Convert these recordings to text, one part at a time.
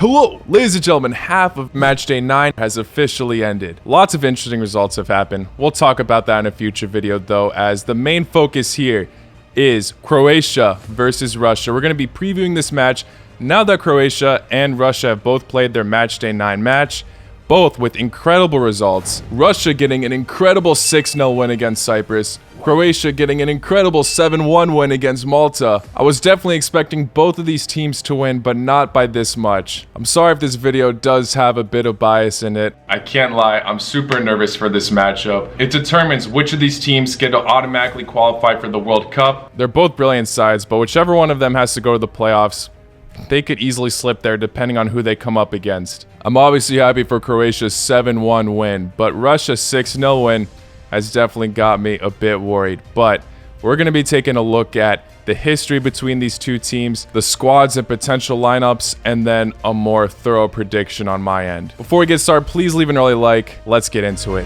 Hello, ladies and gentlemen, half of Matchday 9 has officially ended. Lots of interesting results have happened. We'll talk about that in a future video though, as the main focus here is Croatia versus Russia. We're going to be previewing this match now that Croatia and Russia have both played their Matchday 9 match, both with incredible results. Russia getting an incredible 6-0 win against Cyprus. Croatia getting an incredible 7-1 win against Malta. I was definitely expecting both of these teams to win, but not by this much. I'm sorry if this video does have a bit of bias in it. I can't lie, I'm super nervous for this matchup. It determines which of these teams get to automatically qualify for the World Cup. They're both brilliant sides, but whichever one of them has to go to the playoffs, they could easily slip there depending on who they come up against. I'm obviously happy for Croatia's 7-1 win, but Russia's 6-0 win has definitely got me a bit worried. But we're going to be taking a look at the history between these two teams, the squads and potential lineups, and then a more thorough prediction on my end. Before we get started, please leave an early like. Let's get into it.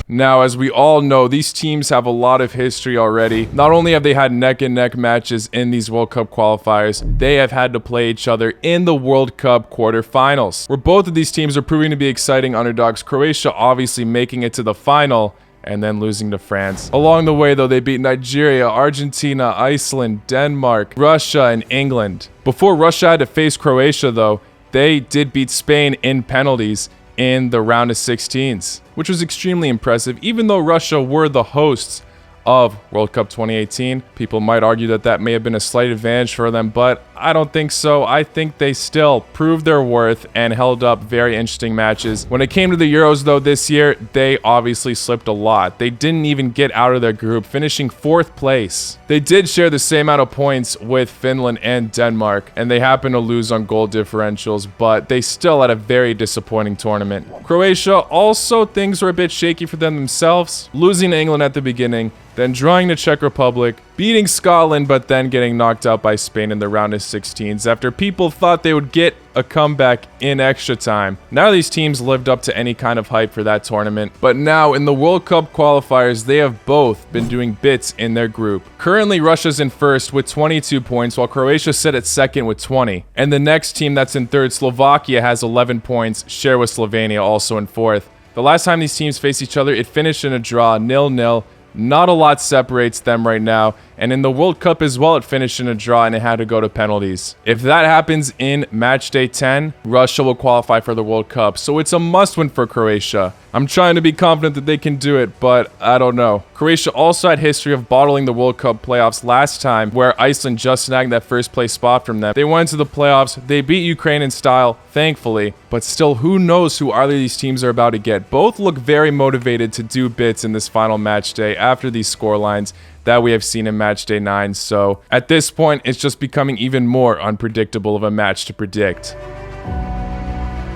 Now, as we all know, these teams have a lot of history already. Not only have they had neck-and-neck matches in these World Cup qualifiers, they have had to play each other in the World Cup quarterfinals, where both of these teams are proving to be exciting underdogs. Croatia obviously making it to the final and then losing to France. Along the way, though, they beat Nigeria, Argentina, Iceland, Denmark, Russia, and England. Before Russia had to face Croatia, though, they did beat Spain in penalties in the round of 16s, which was extremely impressive. Even though Russia were the hosts of World Cup 2018, people might argue that that may have been a slight advantage for them, but I don't think so. I think they still proved their worth and held up very interesting matches. When it came to the Euros, though, this year, they obviously slipped a lot. They didn't even get out of their group, finishing 4th place. They did share the same amount of points with Finland and Denmark, and they happened to lose on goal differentials, but they still had a very disappointing tournament. Croatia, also, things were a bit shaky for them themselves, losing to England at the beginning, then drawing the Czech Republic, beating Scotland, but then getting knocked out by Spain in the round of 16s after people thought they would get a comeback in extra time. None of these teams lived up to any kind of hype for that tournament, but now in the World Cup qualifiers, they have both been doing bits in their group. Currently, Russia's in first with 22 points, while Croatia sit at second with 20. And the next team that's in third, Slovakia, has 11 points, share with Slovenia also in fourth. The last time these teams faced each other, it finished in a draw, 0-0. Not a lot separates them right now, and in the World Cup as well, it finished in a draw and it had to go to penalties. If that happens in Matchday 10, Russia will qualify for the World Cup, so it's a must-win for Croatia. I'm trying to be confident that they can do it, but I don't know. Croatia also had history of bottling the World Cup playoffs last time, where Iceland just snagged that first place spot from them. They went to the playoffs, they beat Ukraine in style, thankfully, but still, who knows who either of these teams are about to get. Both look very motivated to do bits in this final match day after these scorelines that we have seen in Matchday 9, so at this point, it's just becoming even more unpredictable of a match to predict.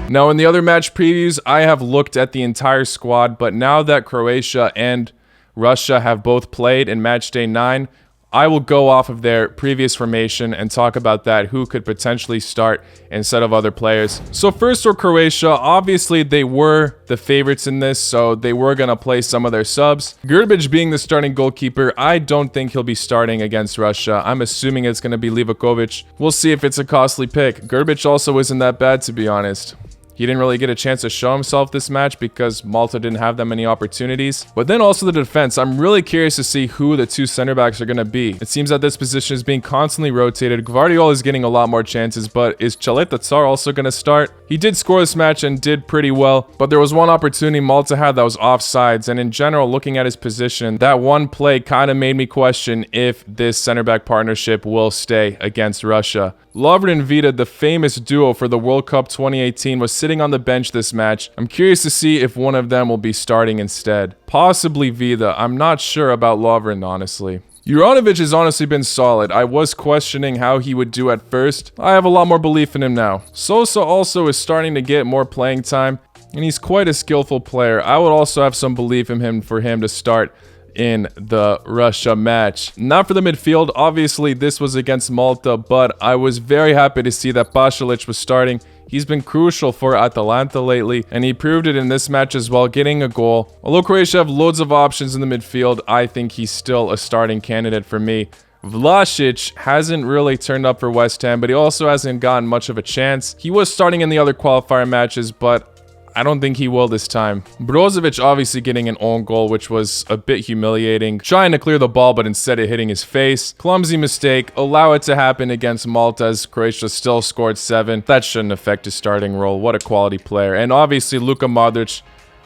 Now, in the other match previews, I have looked at the entire squad, but now that Croatia and Russia have both played in Matchday 9, I will go off of their previous formation and talk about that, who could potentially start instead of other players. So first for Croatia, obviously they were the favorites in this, so they were going to play some of their subs. Grbić being the starting goalkeeper, I don't think he'll be starting against Russia. I'm assuming it's going to be Livakovic. We'll see if it's a costly pick. Grbić also isn't that bad, to be honest. He didn't really get a chance to show himself this match because Malta didn't have that many opportunities. But then also the defense. I'm really curious to see who the two center backs are going to be. It seems that this position is being constantly rotated. Gvardiol is getting a lot more chances, but is Chaleta Tsar also going to start? He did score this match and did pretty well, but there was one opportunity Malta had that was offsides, and in general, looking at his position, that one play kind of made me question if this center back partnership will stay against Russia. Lovren and Vida, the famous duo for the World Cup 2018, was sitting on the bench this match. I'm curious to see if one of them will be starting instead. Possibly Vida. I'm not sure about Lovren, honestly. Juranovic has honestly been solid. I was questioning how he would do at first. I have a lot more belief in him now. Sosa also is starting to get more playing time, and he's quite a skillful player. I would also have some belief in him for him to start in the Russia match. Not for the midfield, obviously this was against Malta, but I was very happy to see that Pasalic was starting. He's been crucial for Atalanta lately, and he proved it in this match as well, getting a goal. Although Croatia have loads of options in the midfield, I think he's still a starting candidate for me. Vlasic hasn't really turned up for West Ham, but he also hasn't gotten much of a chance. He was starting in the other qualifier matches, but I don't think he will this time. Brozovic obviously getting an own goal, which was a bit humiliating. Trying to clear the ball, but instead of hitting his face. Clumsy mistake. Allow it to happen against Malta as Croatia still scored 7. That shouldn't affect his starting role. What a quality player. And obviously Luka Modric,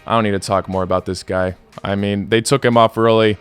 I don't need to talk more about this guy. I mean, they took him off early,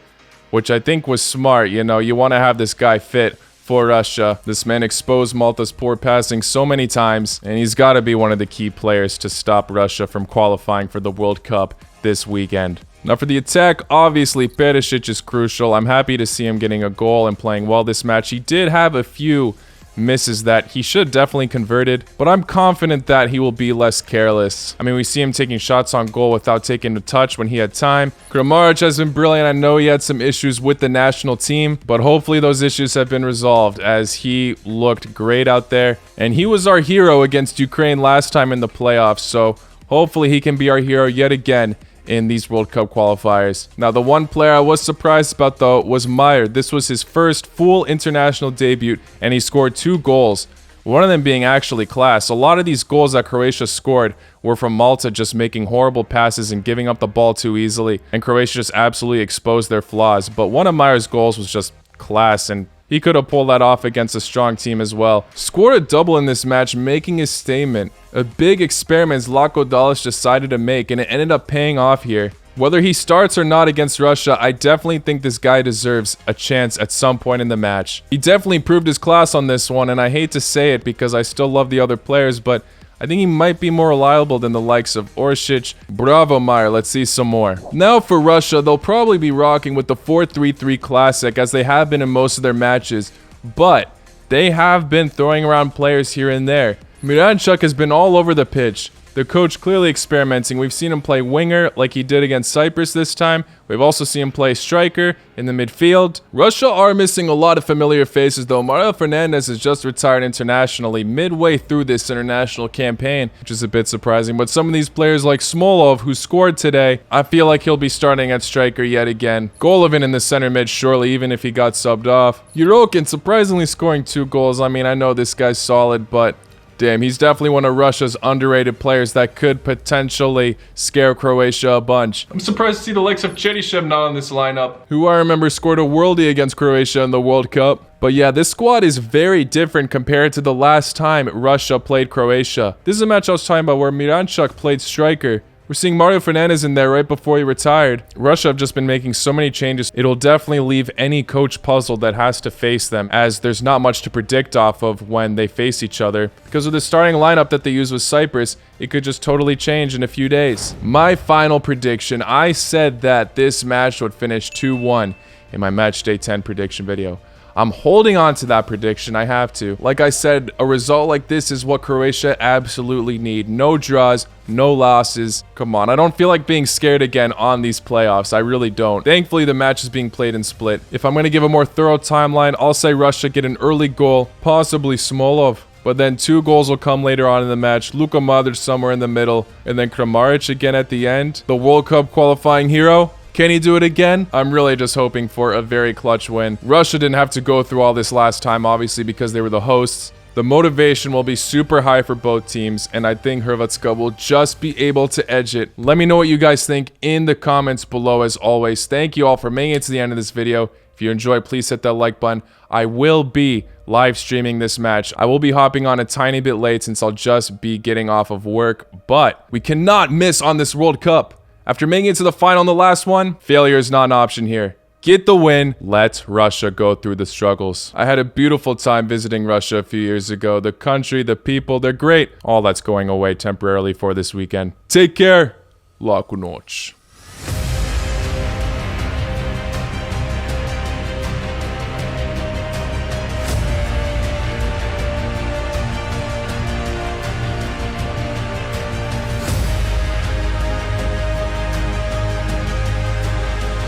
which I think was smart. You know, you want to have this guy fit for Russia. This man exposed Malta's poor passing so many times, and he's got to be one of the key players to stop Russia from qualifying for the World Cup this weekend. Now for the attack, obviously Perisic is crucial. I'm happy to see him getting a goal and playing well this match. He did have a few misses that he should definitely converted, but I'm confident that he will be less careless. I mean, we see him taking shots on goal without taking a touch when he had time. Kramaric has been brilliant. I know he had some issues with the national team, but hopefully those issues have been resolved as he looked great out there. And he was our hero against Ukraine last time in the playoffs, so hopefully he can be our hero yet again in these World Cup qualifiers. Now, the one player I was surprised about, though, was Meyer. This was his first full international debut, and he scored 2 goals, one of them being actually class. A lot of these goals that Croatia scored were from Malta just making horrible passes and giving up the ball too easily, and Croatia just absolutely exposed their flaws. But one of Meyer's goals was just class, and he could have pulled that off against a strong team as well. Scored a double in this match, making his statement. A big experiment Zlatko Dalic decided to make, and it ended up paying off here. Whether he starts or not against Russia, I definitely think this guy deserves a chance at some point in the match. He definitely proved his class on this one, and I hate to say it because I still love the other players, but I think he might be more reliable than the likes of Orsic. Bravo, Meyer. Let's see some more. Now for Russia, they'll probably be rocking with the 4-3-3 classic as they have been in most of their matches, but they have been throwing around players here and there. Miranchuk has been all over the pitch. The coach clearly experimenting. We've seen him play winger like he did against Cyprus this time. We've also seen him play striker in the midfield. Russia are missing a lot of familiar faces though. Mario Fernandes has just retired internationally midway through this international campaign, which is a bit surprising. But some of these players like Smolov, who scored today, I feel like he'll be starting at striker yet again. Golovin in the center mid surely, even if he got subbed off. Yurokin surprisingly scoring 2 goals. I mean, I know this guy's solid, but damn, he's definitely one of Russia's underrated players that could potentially scare Croatia a bunch. I'm surprised to see the likes of Cheryshev not on this lineup, who I remember scored a worldie against Croatia in the World Cup. But yeah, this squad is very different compared to the last time Russia played Croatia. This is a match I was talking about where Miranchuk played striker. We're seeing Mario Fernandes in there right before he retired. Russia have just been making so many changes. It'll definitely leave any coach puzzled that has to face them, as there's not much to predict off of when they face each other. Because of the starting lineup that they use with Cyprus, it could just totally change in a few days. My final prediction, I said that this match would finish 2-1 in my Matchday 10 prediction video. I'm holding on to that prediction. I have to. Like I said, a result like this is what Croatia absolutely need. No draws, no losses. Come on, I don't feel like being scared again on these playoffs. I really don't. Thankfully, the match is being played in split. If I'm going to give a more thorough timeline, I'll say Russia get an early goal, possibly Smolov. But then 2 goals will come later on in the match. Luka Modric somewhere in the middle. And then Kramaric again at the end. The World Cup qualifying hero. Can he do it again? I'm really just hoping for a very clutch win. Russia didn't have to go through all this last time, obviously, because they were the hosts. The motivation will be super high for both teams, and I think Hrvatska will just be able to edge it. Let me know what you guys think in the comments below, as always. Thank you all for making it to the end of this video. If you enjoyed, please hit that like button. I will be live streaming this match. I will be hopping on a tiny bit late since I'll just be getting off of work, but we cannot miss on this World Cup. After making it to the final in the last one, failure is not an option here. Get the win. Let Russia go through the struggles. I had a beautiful time visiting Russia a few years ago. The country, the people, they're great. All that's going away temporarily for this weekend. Take care. Laku noć.